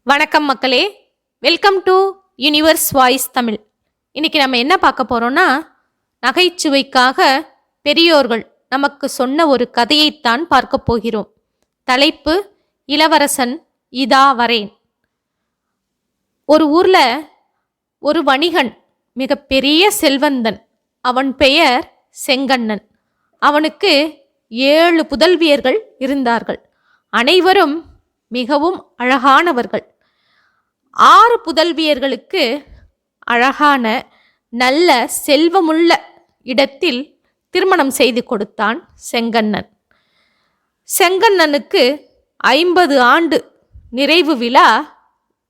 வணக்கம் மக்களே, welcome to universe voice Tamil. இன்னைக்கு நம்ம என்ன பார்க்க போறோம்னா, நகைச்சுவைக்காக பெரியோர்கள் நமக்கு சொன்ன ஒரு கதையைத்தான் பார்க்க போகிறோம். தலைப்பு இளவரசன் இதா வரேன். ஒரு ஊர்ல ஒரு வணிகன், மிகப்பெரிய செல்வந்தன். அவன் பெயர் செங்கண்ணன். அவனுக்கு 7 புதல்வியர்கள் இருந்தார்கள். அனைவரும் மிகவும் அழகானவர்கள். 6 புதல்வியர்களுக்கு அழகான நல்ல செல்வமுள்ள இடத்தில் திருமணம் செய்து கொடுத்தான் செங்கண்ணன். செங்கண்ணனுக்கு 50 ஆண்டு நிறைவு விழா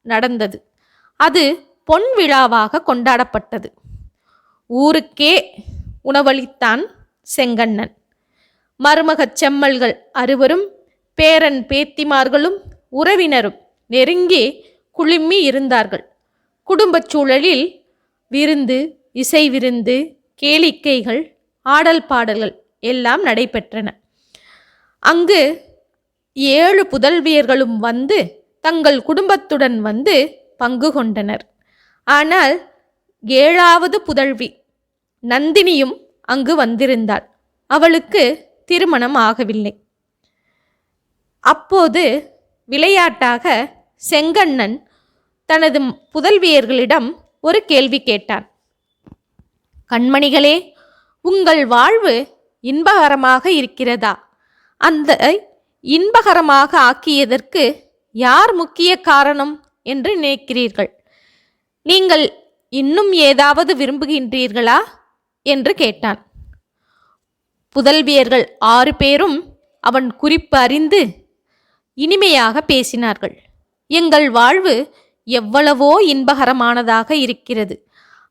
நடந்தது. அது பொன் விழாவாக கொண்டாடப்பட்டது. ஊருக்கே உணவளித்தான் செங்கண்ணன். மருமகச் செம்மல்கள் 6வரும், பேரன் பேத்திமார்களும் உறவினரும் நெருங்கி குழுமி இருந்தார்கள். குடும்பச் சூழலில் விருந்து, இசை விருந்து, கேளிக்கைகள், ஆடல் பாடல்கள் எல்லாம் நடைபெற்றன. அங்கு 7 புதல்வியர்களும் வந்து தங்கள் குடும்பத்துடன் வந்து பங்கு கொண்டனர். ஆனால் 7வது புதல்வி நந்தினியும் அங்கு வந்திருந்தாள். அவளுக்கு திருமணம் ஆகவில்லை. அப்போது விளையாட்டாக செங்கண்ணன் தனது புதல்வியர்களிடம் ஒரு கேள்வி கேட்டான். கண்மணிகளே, உங்கள் வாழ்வு இன்பகரமாக இருக்கிறதா? அந்த இன்பகரமாக ஆக்கியதற்கு யார் முக்கிய காரணம் என்று நினைக்கிறீர்கள்? நீங்கள் இன்னும் ஏதாவது விரும்புகின்றீர்களா என்று கேட்டான். புதல்வியர்கள் 6 பேரும் அவன் குறிப்பு அறிந்து இனிமையாக பேசினார்கள். எங்கள் வாழ்வு எவ்வளவோ இன்பகரமானதாக இருக்கிறது.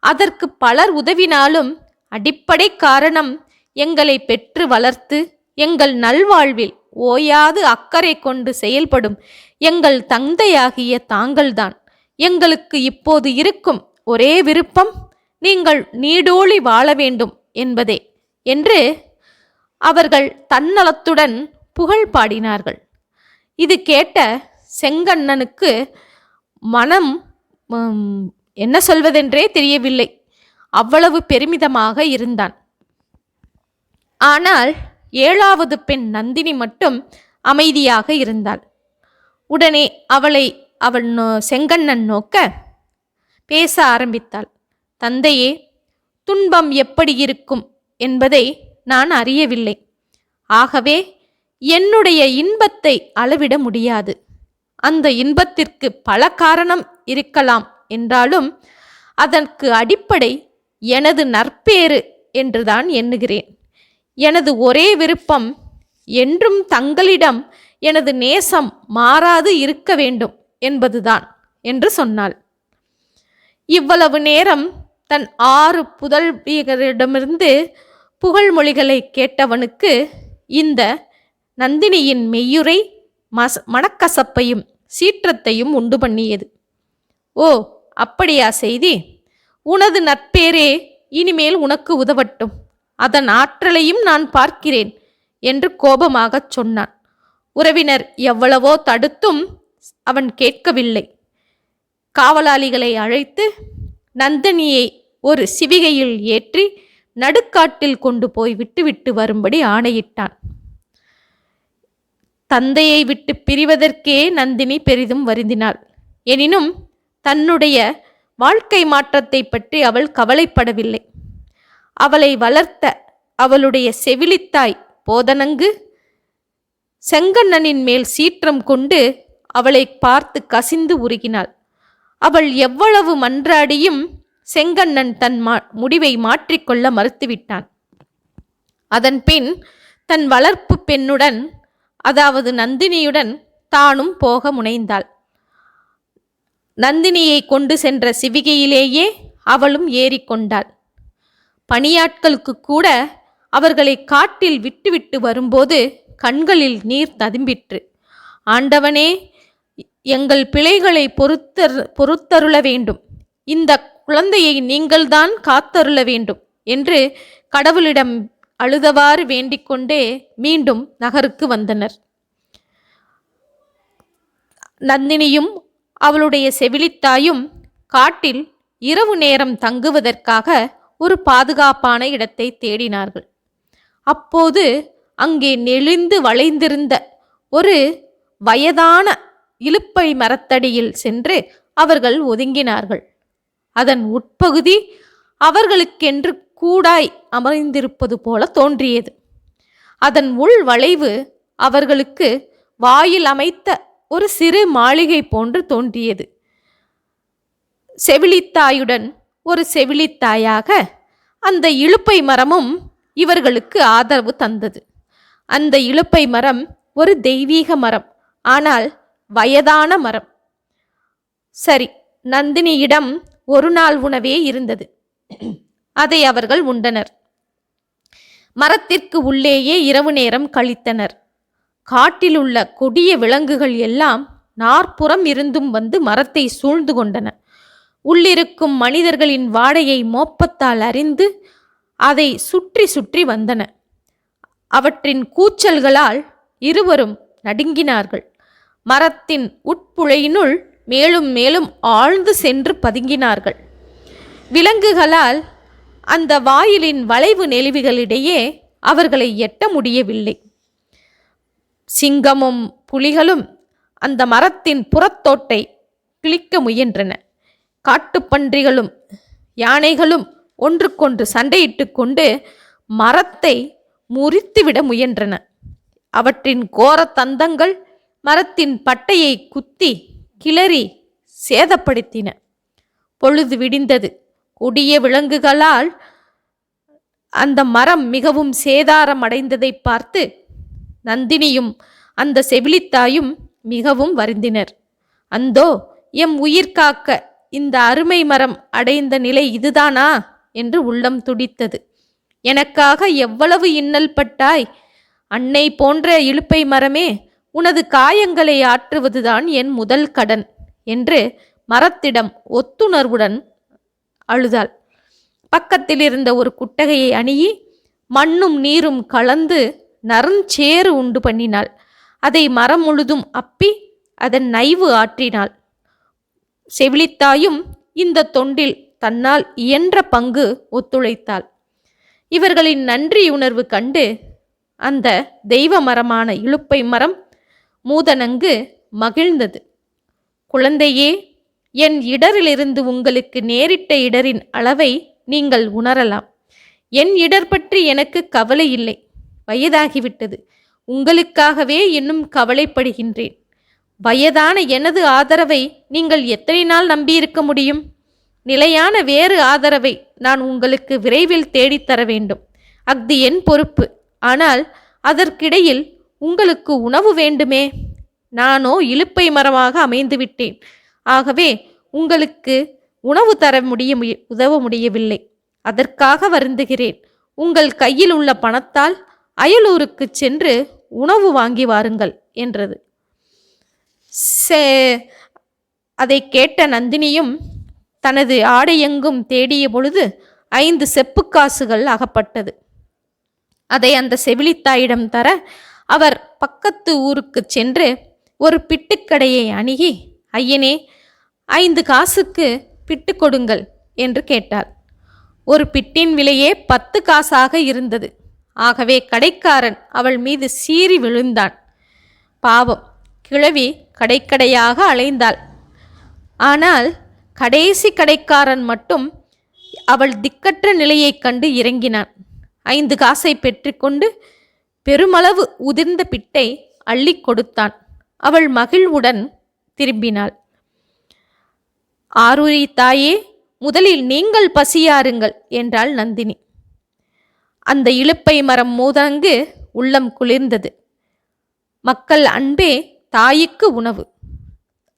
அதற்கு பலர் உதவினாலும் அடிப்படை காரணம் எங்களை பெற்று வளர்த்து எங்கள் நல்வாழ்வில் ஓயாது அக்கறை கொண்டு செயல்படும் எங்கள் தந்தையாகிய தாங்கள்தான். எங்களுக்கு இப்போது இருக்கும் ஒரே விருப்பம் நீங்கள் நீடோழி வாழ வேண்டும் என்பதே என்று அவர்கள் தன்னலத்துடன் புகழ் பாடினார்கள். இது கேட்ட செங்கண்ணனுக்கு மனம் என்ன சொல்வதென்றே தெரியவில்லை. அவ்வளவு பெருமிதமாக இருந்தான். ஆனால் 7வது பெண் நந்தினி மட்டும் அமைதியாக இருந்தாள். உடனே அவள் செங்கண்ணன் நோக்க பேச ஆரம்பித்தாள். தந்தையே, துன்பம் எப்படி இருக்கும் என்பதை நான் அறியவில்லை. ஆகவே என்னுடைய இன்பத்தை அளவிட முடியாது. அந்த இன்பத்திற்கு பல காரணம் இருக்கலாம் என்றாலும் அதற்கு அடிப்படை எனது நற்பேறு என்றுதான் எண்ணுகிறேன். எனது ஒரே விருப்பம் என்றும் தங்களிடம் எனது நேசம் மாறாது இருக்க வேண்டும் என்பதுதான் என்று சொன்னாள். இவ்வளவு நேரம் தன் 6 புதல்வியரிடமிருந்து புகழ்மொழிகளை கேட்டவனுக்கு இந்த நந்தினியின் மெய்யுரை மனக்கசப்பையும் சீற்றத்தையும் உண்டு பண்ணியது. ஓ, அப்படியா செய்தி? உனது நற்பேரே இனிமேல் உனக்கு உதவட்டும். அதன் ஆற்றலையும் நான் பார்க்கிறேன் என்று கோபமாகச் சொன்னான். உறவினர் எவ்வளவோ தடுத்தும் அவன் கேட்கவில்லை. காவலாளிகளை அழைத்து நந்தினியை ஒரு சிவிகையில் ஏற்றி நடுக்காட்டில் கொண்டு போய் விட்டுவிட்டு வரும்படி ஆணையிட்டான். தந்தையை விட்டு பிரிவதற்கே நந்தினி பெரிதும் வருந்தினாள். எனினும் தன்னுடைய வாழ்க்கை மாற்றத்தை பற்றி அவள் கவலைப்படவில்லை. அவளை வளர்த்த அவளுடைய செவிலித்தாய் போதனங்கு செங்கண்ணனின் மேல் சீற்றம் கொண்டு அவளை பார்த்து கசிந்து உருகினாள். அவள் எவ்வளவு மன்றாடியும் செங்கண்ணன் தன் முடிவை மாற்றிக்கொள்ள மறுத்துவிட்டான். அதன் பின் தன் வளர்ப்பு பெண்ணுடன், அதாவது நந்தினியுடன் தானும் போக முனைந்தாள். நந்தினியை கொண்டு சென்ற சிவிகையிலேயே அவளும் ஏறிக்கொண்டாள். பணியாட்களுக்கு கூட அவர்களை காட்டில் விட்டுவிட்டு வரும்போது கண்களில் நீர் ததும்பிற்று. ஆண்டவனே, எங்கள் பிழைகளை பொறுத்தருள வேண்டும். இந்த குழந்தையை நீங்கள்தான் காத்தருள வேண்டும் என்று கடவுளிடம் அழுதவாறு வேண்டிக்கொண்டே மீண்டும் நகருக்கு வந்தனர். நந்தினியும் அவளுடைய செவிலித்தாயும் காட்டில் இரவு நேரம் தங்குவதற்காக ஒரு பாதுகாப்பான இடத்தை தேடினார்கள். அப்போது அங்கே நெளிந்து வளைந்திருந்த ஒரு வயதான இலுப்பை மரத்தடியில் சென்று அவர்கள் ஒதுங்கினார்கள். அதன் உட்பகுதி அவர்களுக்கென்று கூடாய் அமர்ந்திருப்பது போல தோன்றியது. அதன் உள் வளைவு அவர்களுக்கு வாயில் அமைத்த ஒரு சிறு மாளிகை போன்று தோன்றியது. செவிலித்தாயுடன் ஒரு செவிலித்தாயாக அந்த இலுப்பை மரமும் இவர்களுக்கு ஆதரவு தந்தது. அந்த இலுப்பை மரம் ஒரு தெய்வீக மரம், ஆனால் வயதான மரம். சரி, நந்தினியிடம் ஒரு நாள் உணவே இருந்தது. அதை அவர்கள் உண்டனர். மரத்திற்கு உள்ளேயே இரவு நேரம் கழித்தனர். காட்டிலுள்ள கொடிய விலங்குகள் எல்லாம் நாற்புறம் இருந்தும் வந்து மரத்தை சூழ்ந்து கொண்டன. உள்ளிருக்கும் மனிதர்களின் வாடையை மோப்பத்தால் அறிந்து அதை சுற்றி சுற்றி வந்தன. அவற்றின் கூச்சல்களால் இருவரும் நடுங்கினார்கள். மரத்தின் உட்புழையினுள் மேலும் மேலும் ஆழ்ந்து சென்று பதுங்கினார்கள். விலங்குகளால் அந்த வாயிலின் வளைவு நெளிவுகளிடையே அவர்களை எட்ட முடியவில்லை. சிங்கமும் புலிகளும் அந்த மரத்தின் புறத்தோட்டை கிழிக்க முயன்றன. காட்டுப்பன்றிகளும் யானைகளும் ஒன்றுக்கொன்று சண்டையிட்டு கொண்டு மரத்தை முறித்துவிட முயன்றன. அவற்றின் கோர தந்தங்கள் மரத்தின் பட்டையை குத்தி கிளறி சேதப்படுத்தின. பொழுது விடிந்தது. கொடிய விலங்குகளால் அந்த மரம் மிகவும் சேதாரம் அடைந்ததை பார்த்து நந்தினியும் அந்த செவிலித்தாயும் மிகவும் வருந்தினர். அந்தோ, எம் உயிர் காக்க இந்த அருமை மரம் அடைந்த நிலை இதுதானா என்று உள்ளம் துடித்தது. எனக்காக எவ்வளவு இன்னல் பட்டாய்! அன்னை போன்ற இலுப்பை மரமே, உனது காயங்களை ஆற்றுவதுதான் என் முதல் கடன் என்று மரத்திடம் ஒத்துணர்வுடன் அழுதாள். பக்கத்தில் இருந்த ஒரு குட்டகையை அணுகி மண்ணும் நீரும் கலந்து நறுஞ்சேறு உண்டு பண்ணினாள். அதை மரம் முழுதும் அப்பி அதன் நைவு ஆற்றினாள். செவிலித்தாயும் இந்த தொண்டில் தன்னால் இயன்ற பங்கு ஒத்துழைத்தாள். இவர்களின் நன்றியுணர்வு கண்டு அந்த தெய்வ மரமான இலுப்பை மரம் மூதனங்கு மகிழ்ந்தது. குழந்தையே, என் இடரிலிருந்து உங்களுக்கு நேரிட்ட இடரின் அளவை நீங்கள் உணரலாம். என் இடர் பற்றி எனக்கு கவலை இல்லை. வயதாகிவிட்டது. உங்களுக்காகவே இன்னும் கவலைப்படுகின்றேன். வயதான எனது ஆதரவை நீங்கள் எத்தனை நாள் நம்பியிருக்க முடியும்? நிலையான வேறு ஆதரவை நான் உங்களுக்கு விரைவில் தேடித்தர வேண்டும். அஃது என் பொறுப்பு. ஆனால் அதற்கிடையில் உங்களுக்கு உணவு வேண்டுமே. நானோ இலுப்பை மரமாக அமைந்துவிட்டேன். ஆகவே உங்களுக்கு உணவு தர உதவ முடியவில்லை. அதற்காக வருந்துகிறேன். உங்கள் கையில் உள்ள பணத்தால் அயலூருக்கு சென்று உணவு வாங்கி வாருங்கள் என்றது. அதை கேட்ட நந்தினியும் தனது ஆடையெங்கும் தேடிய பொழுது 5 செப்புக்காசுகள் அகப்பட்டது. அதை அந்த செவிலித்தாயிடம் தர அவர் பக்கத்து ஊருக்கு சென்று ஒரு பிட்டுக்கடையை அணுகி, ஐயனே, 5 காசுக்கு பிட்டு கொடுங்கள் என்று கேட்டார். ஒரு பிட்டின் விலையே 10 காசாக இருந்தது. ஆகவே கடைக்காரன் அவள் மீது சீறி விழுந்தான். பாவம், கிழவி கடைக்கடையாக அலைந்தாள். ஆனால் கடைசி கடைக்காரன் மட்டும் அவள் திக்கற்ற நிலையைக் கண்டு இறங்கினான். 5 காசை பெற்றுக்கொண்டு பெருமளவு உதிர்ந்த பிட்டை அள்ளி கொடுத்தான். அவள் மகிழ்வுடன் திரும்பினாள். ஆரூரி தாயே, முதலில் நீங்கள் பசியாருங்கள் என்றாள் நந்தினி. அந்த இலுப்பை மரம் மூதங்கு உள்ளம் குளிர்ந்தது. மக்கள் அன்பே தாய்க்கு உணவு.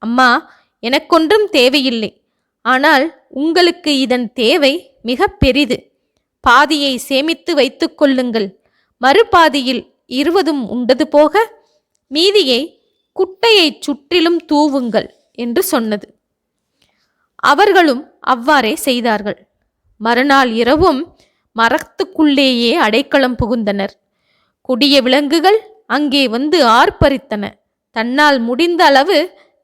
அம்மா, எனக்கொன்றும் தேவையில்லை. ஆனால் உங்களுக்கு இதன் தேவை மிக பெரிது. பாதியை சேமித்து வைத்துக் கொள்ளுங்கள். மறுபாதியில் 20 உண்டது போக மீதியை குட்டையை சுற்றிலும் தூவுங்கள் என்று சொன்னது. அவர்களும் அவ்வாறே செய்தார்கள். மறுநாள் இரவும் மரத்துக்குள்ளேயே அடைக்கலம் புகுந்தனர். கொடிய விலங்குகள் அங்கே வந்து ஆர்ப்பரித்தன. தன்னால் முடிந்த அளவு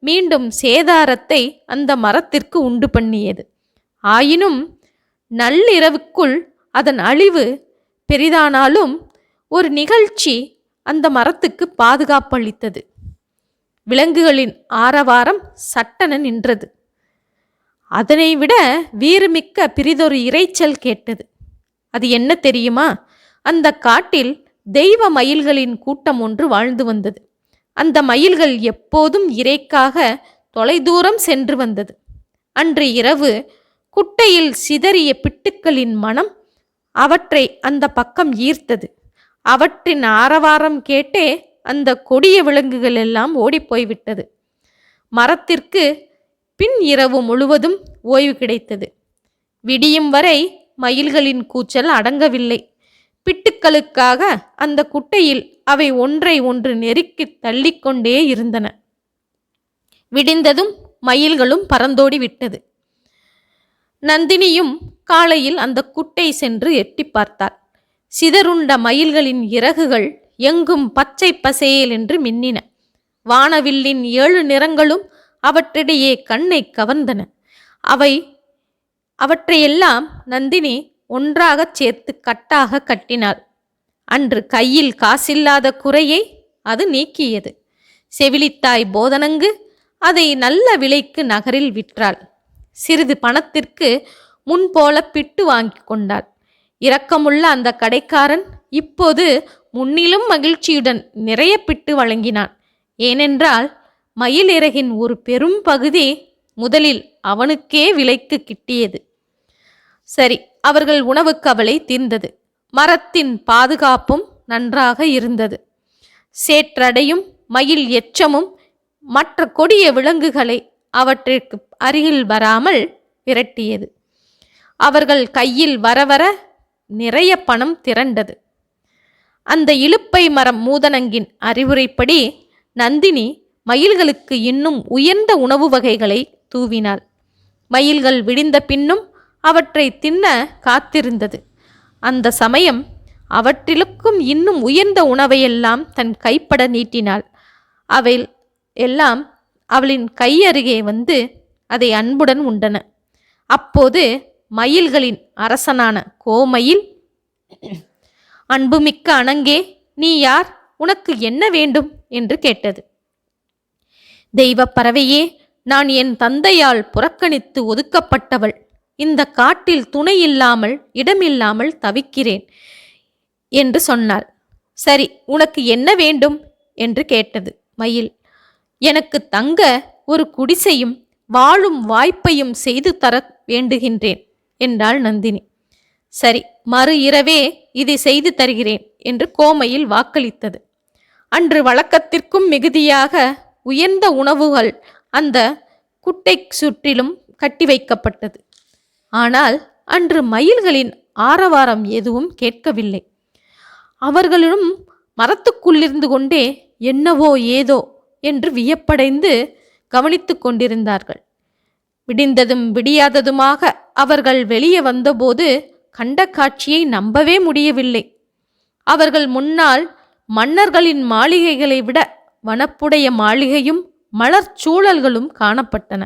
மீண்டும் சேதாரத்தை அந்த மரத்திற்கு உண்டு பண்ணியது. ஆயினும் நள்ளிரவுக்குள் அதன் அழிவு பெரிதானாலும் ஒரு நிகழ்ச்சி அந்த மரத்துக்கு பாதுகாப்பளித்தது. விலங்குகளின் ஆரவாரம் சட்டென நின்றது. அதனை விட வீறுமிக்க பிரிதொரு இரைச்சல் கேட்டது. அது என்ன தெரியுமா? அந்த காட்டில் தெய்வ மயில்களின் கூட்டம் ஒன்று வாழ்ந்து வந்தது. அந்த மயில்கள் எப்போதும் இரைக்காக தொலைதூரம் சென்று வந்தது. அன்று இரவு குட்டையில் சிதறிய பிட்டுக்களின் மனம் அவற்றை அந்த பக்கம் ஈர்த்தது. அவற்றின் ஆரவாரம் கேட்டே அந்த கொடிய விலங்குகள் எல்லாம் ஓடிப்போய்விட்டது. மரத்திற்கு பின் இரவு முழுவதும் ஓய்வு கிடைத்தது. விடியும் வரை மயில்களின் கூச்சல் அடங்கவில்லை. பிட்டுக்களுக்காக அந்த குட்டையில் அவை ஒன்றை ஒன்று நெருக்கி தள்ளிக்கொண்டே இருந்தன. விடிந்ததும் மயில்களும் பறந்தோடி விட்டது. நந்தினியும் காலையில் அந்த குட்டை சென்று எட்டி பார்த்தாள். சிதறுண்ட மயில்களின் இறகுகள் எங்கும் பச்சை பசேல் என்று மின்னின. வானவில்லின் 7 நிறங்களும் அவற்றிடையே கண்ணை கவர்ந்தன. அவற்றையெல்லாம் நந்தினி ஒன்றாகச் சேர்த்து கட்டாக கட்டினாள். அன்று கையில் காசில்லாத குறையை அது நீக்கியது. செவிலித்தாய் போதனங்கு அதை நல்ல விலைக்கு நகரில் விற்றாள். சிறிது பணத்திற்கு முன்போல பிட்டு வாங்கி கொண்டாள். இரக்கமுள்ள அந்த கடைக்காரன் இப்போது முன்னிலும் மகிழ்ச்சியுடன் நிறைய பிட்டு வழங்கினான். ஏனென்றால் மயில் இறகின் ஒரு பெரும் பகுதி முதலில் அவனுக்கே விலைக்கு கிட்டியது. சரி, அவர்கள் உணவு கவலை தீர்ந்தது. மரத்தின் பாதுகாப்பும் நன்றாக இருந்தது. சேற்றடையும் மயில் எச்சமும் மற்ற கொடிய விலங்குகளை அவற்றிற்கு அருகில் வராமல் விரட்டியது. அவர்கள் கையில் வரவர நிறைய பணம் திரண்டது. அந்த இலுப்பை மரம் மூதனங்கின் அறிவுரைப்படி நந்தினி மயில்களுக்கு இன்னும் உயர்ந்த உணவு வகைகளை தூவினாள். மயில்கள் விடிந்த பின்னும் அவற்றை தின்ன காத்திருந்தது. அந்த சமயம் அவற்றிலுக்கும் இன்னும் உயர்ந்த உணவையெல்லாம் தன் கைப்பட நீட்டினாள். அவை எல்லாம் அவளின் கையருகே வந்து அதை அன்புடன் உண்டன. அப்போது மயில்களின் அரசனான கோமயில், அன்புமிக்க அணங்கே, நீ யார்? உனக்கு என்ன வேண்டும் என்று கேட்டது. தெய்வ பறவையே, நான் என் தந்தையால் புறக்கணித்து ஒதுக்கப்பட்டவள். இந்த காட்டில் துணை இல்லாமல் இடமில்லாமல் தவிக்கிறேன் என்று சொன்னாள். சரி, உனக்கு என்ன வேண்டும் என்று கேட்டது மயில். எனக்கு தங்க ஒரு குடிசையும் வாழும் வாய்ப்பையும் செய்து தர வேண்டுகின்றேன் என்றாள் நந்தினி. சரி, மறு இரவே இதை செய்து தருகிறேன் என்று கோமயில் வாக்களித்தது. அன்று வழக்கத்திற்கும் மிகுதியாக உயர்ந்த உணவுகள் அந்த குட்டை சுற்றிலும் கட்டி வைக்கப்பட்டது. ஆனால் அன்று மயில்களின் ஆரவாரம் எதுவும் கேட்கவில்லை. அவர்களும் மரத்துக்குள்ளிருந்து கொண்டே என்னவோ ஏதோ என்று வியப்படைந்து கவனித்து கொண்டிருந்தார்கள். விடிந்ததும் விடியாததுமாக அவர்கள் வெளியே வந்தபோது கண்ட காட்சியை நம்பவே முடியவில்லை. அவர்கள் முன்னால் மன்னர்களின் மாளிகைகளை விட வனப்புடைய மாளிகையும் மலர்ச்சூழல்களும் காணப்பட்டன.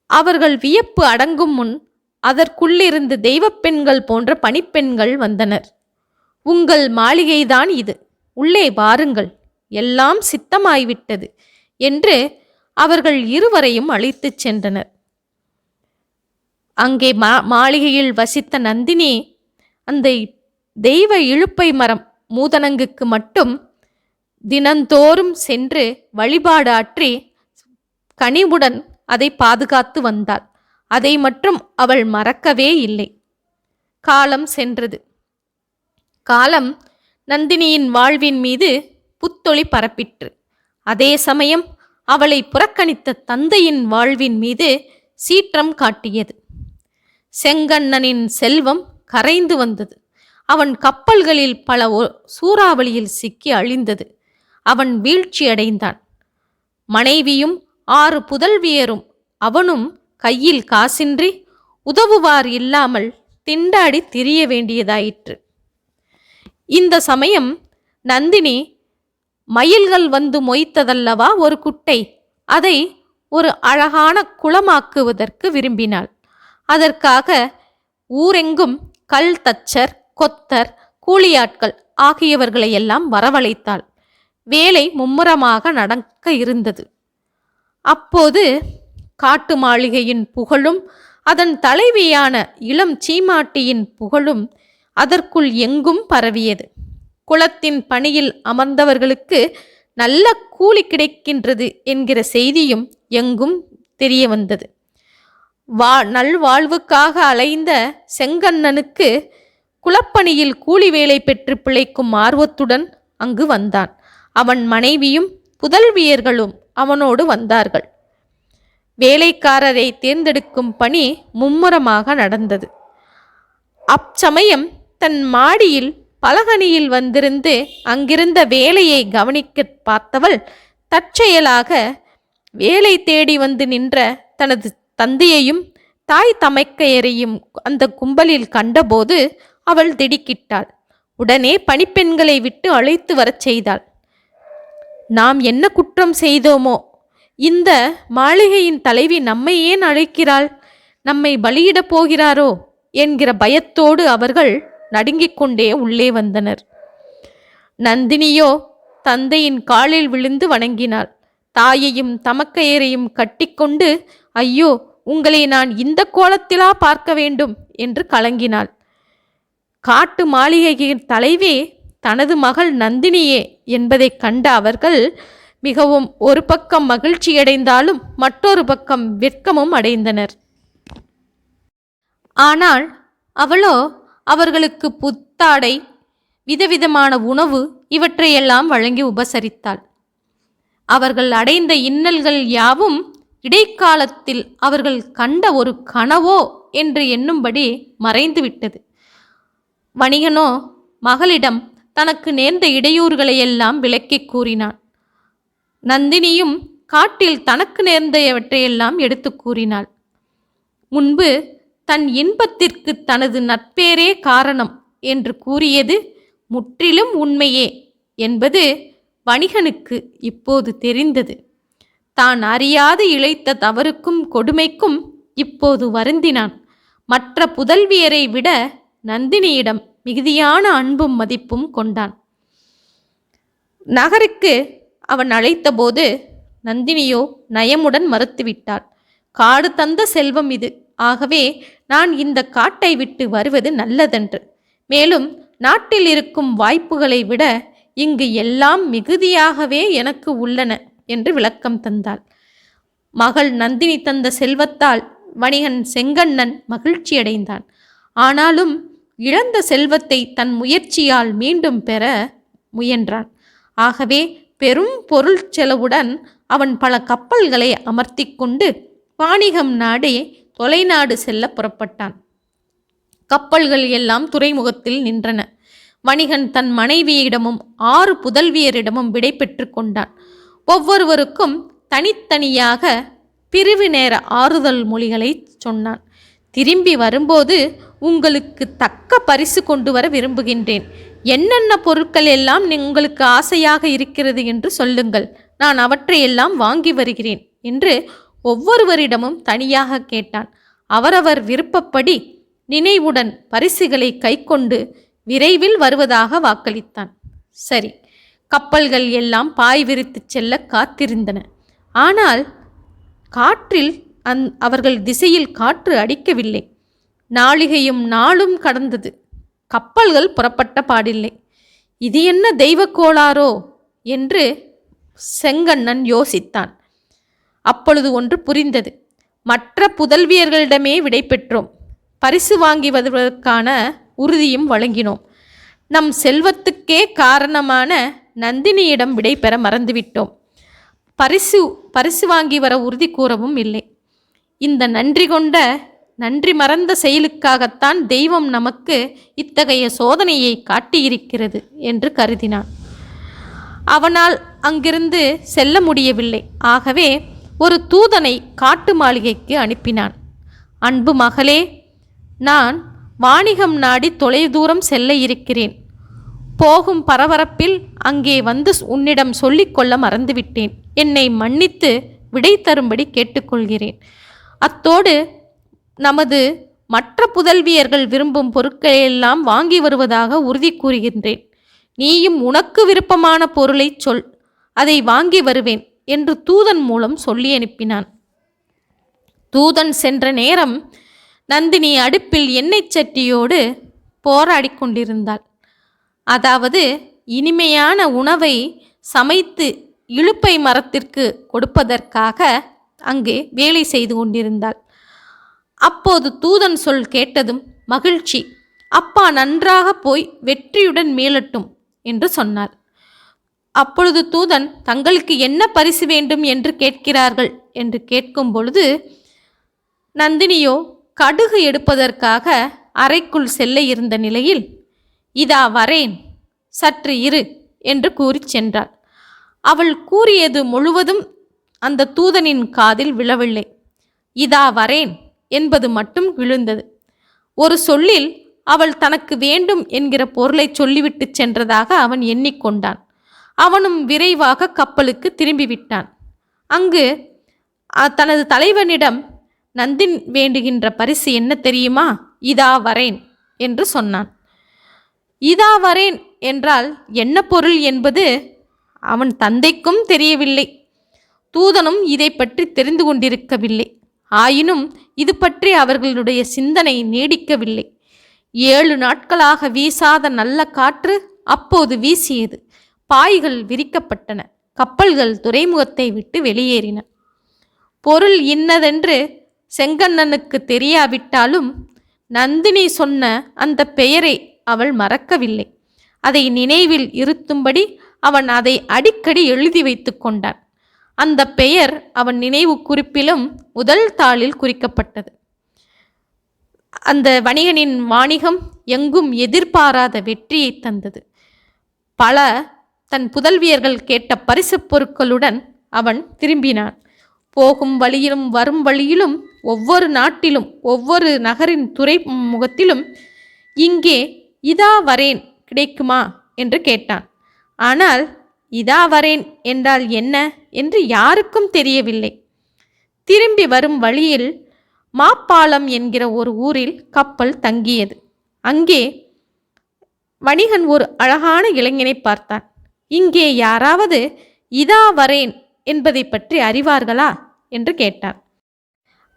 அவர்கள் வியப்பு அடங்கும் முன் அதற்குள்ளிருந்து தெய்வப்பெண்கள் போன்ற பணிப்பெண்கள் வந்தனர். உங்கள் மாளிகைதான் இது, உள்ளே வாருங்கள், எல்லாம் சித்தமாய்விட்டது என்று அவர்கள் இருவரையும் அழைத்துச் சென்றனர். அங்கே மாளிகையில் வசித்த நந்தினி அந்த தெய்வ இலுப்பை மரம் மூதனங்குக்கு மட்டும் தினந்தோறும் சென்று வழிபாடு ஆற்றி கனிவுடன் அதை பாதுகாத்து வந்தாள். அதை மட்டும் அவள் மறக்கவே இல்லை. காலம் சென்றது. காலம் நந்தினியின் வாழ்வின் மீது புத்தொளி பரப்பிற்று. அதே சமயம் அவளை புறக்கணித்த தந்தையின் வாழ்வின் மீது சீற்றம் காட்டியது. செங்கண்ணனின் செல்வம் கரைந்து வந்தது. அவன் கப்பல்களில் பல சூறாவளியில் சிக்கி அழிந்தது. அவன் வீழ்ச்சி அடைந்தான். மனைவியும் 6 புதல்வியரும் அவனும் கையில் காசின்றி உதவுவார் இல்லாமல் திண்டாடி திரிய வேண்டியதாயிற்று. இந்த சமயம் நந்தினி மயில்கள் வந்து மொய்த்ததல்லவா ஒரு குட்டை, அதை ஒரு அழகான குளமாக்குவதற்கு விரும்பினாள். அதற்காக ஊரெங்கும் கல் தச்சர், கொத்தர், கூலியாட்கள் ஆகியவர்களையெல்லாம் வரவழைத்தாள். வேலை மும்முரமாக நடக்க இருந்தது. அப்போது காட்டு மாளிகையின் புகழும் அதன் தலைவியான இளம் சீமாட்டியின் புகழும் அதற்குள் எங்கும் பரவியது. குளத்தின் பணியில் அமர்ந்தவர்களுக்கு நல்ல கூலி கிடைக்கின்றது என்கிற செய்தியும் எங்கும் தெரிய வந்தது. நல்வாழ்வுக்காக அலைந்த செங்கண்ணனுக்கு குளப்பணியில் கூலி வேலை பெற்று பிழைக்கும் ஆர்வத்துடன் அங்கு வந்தான். அவன் மனைவியும் புதல்வியர்களும் அவனோடு வந்தார்கள். வேலைக்காரரை தேர்ந்தெடுக்கும் பணி மும்முரமாக நடந்தது. அச்சமயம் தன் மாடியில் பலகனியில் வந்திருந்து அங்கிருந்த வேலையை கவனிக்க பார்த்தவள் தற்செயலாக வேலை தேடி வந்து நின்ற தனது தந்தையையும் தாய் தமைக்கையரையும் அந்த கும்பலில் கண்டபோது அவள் திடுக்கிட்டாள். உடனே பணிப்பெண்களை விட்டு அழைத்து வரச் செய்தாள். நாம் என்ன குற்றம் செய்தோமோ? இந்த மாளிகையின் தலைவி நம்மை ஏன் அழைக்கிறாள்? நம்மை பலியிடப் போகிறாரோ என்கிற பயத்தோடு அவர்கள் நடுங்கிக் கொண்டே உள்ளே வந்தனர். நந்தினியோ தந்தையின் காலில் விழுந்து வணங்கினாள். தாயையும் தமக்கையரையும் கட்டிக்கொண்டு, ஐயோ, உங்களை நான் இந்த கோலத்திலா பார்க்க வேண்டும் என்று கலங்கினாள். காட்டு மாளிகையின் தலைவி தனது மகள் நந்தினியே என்பதை கண்ட அவர்கள் மிகவும் ஒரு பக்கம் மகிழ்ச்சியடைந்தாலும் மற்றொரு பக்கம் வெட்கமும் அடைந்தனர். ஆனால் அவளோ அவர்களுக்கு புத்தாடை, விதவிதமான உணவு இவற்றையெல்லாம் வழங்கி உபசரித்தாள். அவர்கள் அடைந்த இன்னல்கள் யாவும் இடைக்காலத்தில் அவர்கள் கண்ட ஒரு கனவோ என்று எண்ணும்படி மறைந்துவிட்டது. வணிகனோ மகளிடம் தனக்கு நேர்ந்த இடையூறுகளையெல்லாம் விளக்கிக் கூறினான். நந்தினியும் காட்டில் தனக்கு நேர்ந்தவற்றையெல்லாம் எடுத்து கூறினாள். முன்பு தன் இன்பத்திற்கு தனது நட்பேரே காரணம் என்று கூறியது முற்றிலும் உண்மையே என்பது வணிகனுக்கு இப்போது தெரிந்தது. தான் அறியாது இழைத்த தவறுக்கும் கொடுமைக்கும் இப்போது வருந்தினான். மற்ற புதல்வியரை விட நந்தினியிடம் மிகுதியான அன்பும் மதிப்பும் கொண்டான். நகருக்கு அவன் அழைத்தபோது நந்தினியோ நயமுடன் மறுத்துவிட்டாள். காடு தந்த செல்வம் இது, ஆகவே நான் இந்த காட்டை விட்டு வருவது நல்லதென்று. மேலும் நாட்டில் இருக்கும் வாய்ப்புகளை விட இங்கு எல்லாம் மிகுதியாகவே எனக்கு உள்ளன என்று விளக்கம் தந்தாள். மகள் நந்தினி தந்த செல்வத்தால் வணிகன் செங்கண்ணன் மகிழ்ச்சியடைந்தான். ஆனாலும் இழந்த செல்வத்தை தன் முயற்சியால் மீண்டும் பெற முயன்றான். ஆகவே பெரும் பொருள் செலவுடன் அவன் பல கப்பல்களை அமர்த்தி கொண்டு வாணிகம் நாடி தொலைநாடு செல்ல புறப்பட்டான். கப்பல்கள் எல்லாம் துறைமுகத்தில் நின்றன. வணிகன் தன் மனைவியிடமும் 6 புதல்வியரிடமும் விடை பெற்று கொண்டான். ஒவ்வொருவருக்கும் தனித்தனியாக பிரிவு நேர ஆறுதல் மொழிகளை சொன்னான். திரும்பி வரும்போது உங்களுக்கு தக்க பரிசு கொண்டு வர விரும்புகின்றேன். என்னென்ன பொருட்கள் எல்லாம் உங்களுக்கு ஆசையாக இருக்கிறது என்று சொல்லுங்கள், நான் அவற்றையெல்லாம் வாங்கி வருகிறேன் என்று ஒவ்வொருவரிடமும் தனியாக கேட்டான். அவரவர் விருப்பப்படி நினைவுடன் பரிசுகளை கைக்கொண்டு விரைவில் வருவதாக வாக்களித்தான். சரி, கப்பல்கள் எல்லாம் பாய் விரித்து செல்ல காத்திருந்தன. ஆனால் காற்றில் அவர்கள் திசையில் காற்று அடிக்கவில்லை. நாளிகையும் நாளும் கடந்தது. கப்பல்கள் புறப்பட்ட பாடில்லை. இது என்ன தெய்வ கோளாறோ என்று செங்கண்ணன் யோசித்தான். அப்பொழுது ஒன்று புரிந்தது. மற்ற புதல்வியர்களிடமே விடை பெற்றோம். பரிசு வாங்கி வருவதற்கான உறுதியும் வழங்கினோம். நம் செல்வத்துக்கே காரணமான நந்தினியிடம் விடை பெற மறந்துவிட்டோம். பரிசு வாங்கி வர உறுதி கூறவும் இல்லை. இந்த நன்றி மறந்த செயலுக்காகத்தான் தெய்வம் நமக்கு இத்தகைய சோதனையை காட்டியிருக்கிறது என்று கருதினான். அவனால் அங்கிருந்து செல்ல முடியவில்லை. ஆகவே ஒரு தூதனை காட்டு மாளிகைக்கு அனுப்பினான். அன்பு மகளே, நான் வாணிகம் நாடி தொலைதூரம் செல்ல இருக்கிறேன். போகும் பரபரப்பில் அங்கே வந்து உன்னிடம் சொல்லிக்கொள்ள மறந்துவிட்டேன். என்னை மன்னித்து விடை தரும்படி கேட்டுக்கொள்கிறேன். அத்தோடு நமது மற்ற புதல்வியர்கள் விரும்பும் பொருட்களையெல்லாம் வாங்கி வருவதாக உறுதி கூறுகின்றேன். நீயும் உனக்கு விருப்பமான பொருளை சொல், அதை வாங்கி வருவேன் என்று தூதன் மூலம் சொல்லி அனுப்பினான். தூதன் சென்ற நேரம் நந்தினி அடுப்பில் எண்ணெய் சட்டியோடு போராடி கொண்டிருந்தாள். அதாவது இனிமையான உணவை சமைத்து இலுப்பை மரத்திற்கு கொடுப்பதற்காக அங்கே வேலை செய்து கொண்டிருந்தாள். அப்போது தூதன் சொல் கேட்டதும் மகிழ்ச்சி, அப்பா நன்றாக போய் வெற்றியுடன் மீளட்டும் என்று சொன்னாள். அப்பொழுது தூதன், தங்களுக்கு என்ன பரிசு வேண்டும் என்று கேட்கிறார்கள் என்று கேட்கும் பொழுது நந்தினியோ கடுகு எடுப்பதற்காக அறைக்குள் செல்ல இருந்த நிலையில், இதா வரேன், சற்று இரு என்று கூறி சென்றாள். அவள் கூறியது முழுவதும் அந்த தூதனின் காதில் விழவில்லை. இதா வரேன் என்பது மட்டும் விழுந்தது. ஒரு சொல்லில் அவள் தனக்கு வேண்டும் என்கிற பொருளை சொல்லிவிட்டு சென்றதாக அவன் எண்ணிக்கொண்டான். அவனும் விரைவாக கப்பலுக்கு திரும்பிவிட்டான். அங்கு தனது தலைவனிடம் நந்தின் வேண்டுகின்ற பரிசு என்ன தெரியுமா? இதா வரேன் என்று சொன்னான். இதா வரேன் என்றால் என்ன பொருள் என்பது அவன் தந்தைக்கும் தெரியவில்லை. தூதனும் இதை பற்றி தெரிந்து கொண்டிருக்கவில்லை. ஆயினும் இது பற்றி அவர்களுடைய சிந்தனை நீடிக்கவில்லை. 7 நாட்களாக வீசாத நல்ல காற்று அப்போது வீசியது. பாய்கள் விரிக்கப்பட்டன. கப்பல்கள் துறைமுகத்தை விட்டு வெளியேறின. பொருள் இன்னதென்று செங்கண்ணனுக்கு தெரியாவிட்டாலும் நந்தினி சொன்ன அந்த பெயரை அவள் மறக்கவில்லை. அதை நினைவில் இருத்தும்படி அவன் அதை அடிக்கடி எழுதி வைத்து கொண்டான். அந்த பெயர் அவன் நினைவு குறிப்பிலும் முதல் தாளில் குறிக்கப்பட்டது. அந்த வணிகனின் வாணிகம் எங்கும் எதிர்பாராத வெற்றியை தந்தது. பல தன் புதல்வியர்கள் கேட்ட பரிசு பொருட்களுடன் அவன் திரும்பினான். போகும் வழியிலும் வரும் வழியிலும் ஒவ்வொரு நாட்டிலும் ஒவ்வொரு நகரின் துறைமுகத்திலும் இங்கே இதா வரேன் கிடைக்குமா என்று கேட்டான். ஆனால் இதா வரேன் என்றால் என்ன என்று யாருக்கும் தெரியவில்லை. திரும்பி வரும் வழியில் மாப்பாலம் என்கிற ஒரு ஊரில் கப்பல் தங்கியது. அங்கே வணிகன் ஒரு அழகான இளைஞனை பார்த்தான். இங்கே யாராவது இதா வரேன் என்பதை பற்றி அறிவார்களா என்று கேட்டான்.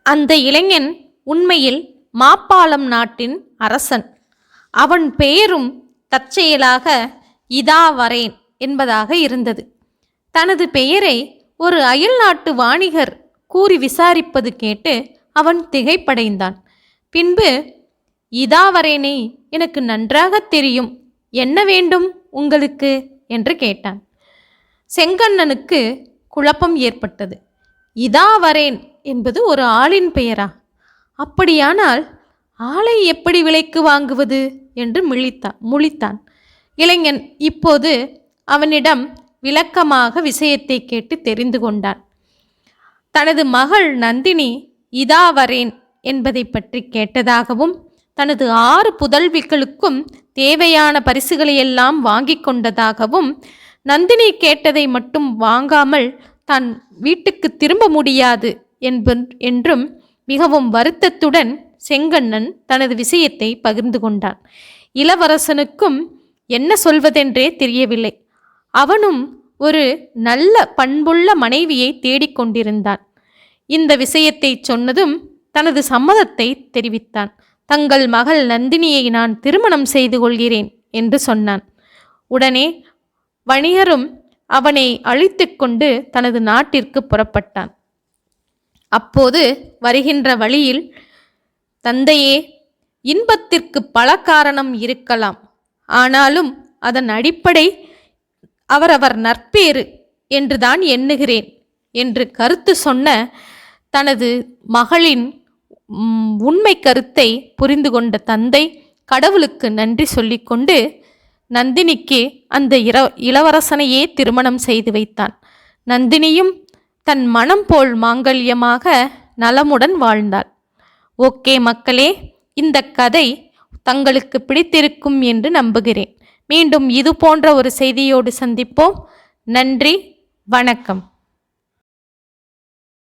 அந்த இளைஞன் உண்மையில் மாப்பாலம் நாட்டின் அரசன். அவன் பெயரும் தற்செயலாக இதா வரேன் என்பதாக இருந்தது. தனது பெயரை ஒரு அயல் நாட்டு வாணிகர் கூறி விசாரிப்பது கேட்டு அவன் திகைப்படைந்தான். பின்பு, இதா வரேனே எனக்கு நன்றாக தெரியும், என்ன வேண்டும் உங்களுக்கு என்று கேட்டான். செங்கண்ணனுக்கு குழப்பம் ஏற்பட்டது. இதா வரேன் என்பது ஒரு ஆளின் பெயரா? அப்படியானால் ஆளை எப்படி விலைக்கு வாங்குவது என்று முழித்தான். இளைஞன் இப்போது அவனிடம் விளக்கமாக விஷயத்தை கேட்டு தெரிந்து கொண்டான். தனது மகள் நந்தினி இதா வரேன் என்பதை பற்றி கேட்டதாகவும் தனது 6 புதல்விகளுக்கும் தேவையான பரிசுகளையெல்லாம் வாங்கி கொண்டதாகவும், நந்தினி கேட்டதை மட்டும் வாங்காமல் தான் வீட்டுக்கு திரும்ப முடியாது என்றும் மிகவும் வருத்தத்துடன் செங்கண்ணன் தனது விஷயத்தை பகிர்ந்து கொண்டான். இளவரசனுக்கும் என்ன சொல்வதென்றே தெரியவில்லை. அவனும் ஒரு நல்ல பண்புள்ள மனைவியை தேடிக்கொண்டிருந்தான். இந்த விஷயத்தை சொன்னதும் தனது சம்மதத்தை தெரிவித்தான். தங்கள் மகள் நந்தினியை நான் திருமணம் செய்து கொள்கிறேன் என்று சொன்னான். உடனே வணிகரும் அவனை அழைத்து கொண்டு தனது நாட்டிற்கு புறப்பட்டான். அப்போது வருகின்ற வழியில், தந்தையே, இன்பத்திற்கு பல காரணம் இருக்கலாம், ஆனாலும் அதன் அடிப்படை அவரவர் நற்பேறு என்றுதான் எண்ணுகிறேன் என்று கருத்து சொன்ன தனது மகளின் உண்மை கருத்தை புரிந்து கொண்ட தந்தை கடவுளுக்கு நன்றி சொல்லிக்கொண்டு நந்தினிக்கு அந்த இளவரசனையே திருமணம் செய்து வைத்தான். நந்தினியும் தன் மனம் போல் மாங்கல்யமாக நலமுடன் வாழ்ந்தாள். ஓகே மக்களே, இந்த கதை தங்களுக்கு பிடித்திருக்கும் என்று நம்புகிறேன். மீண்டும் இது போன்ற ஒரு செய்தியோடு சந்திப்போம். நன்றி, வணக்கம்.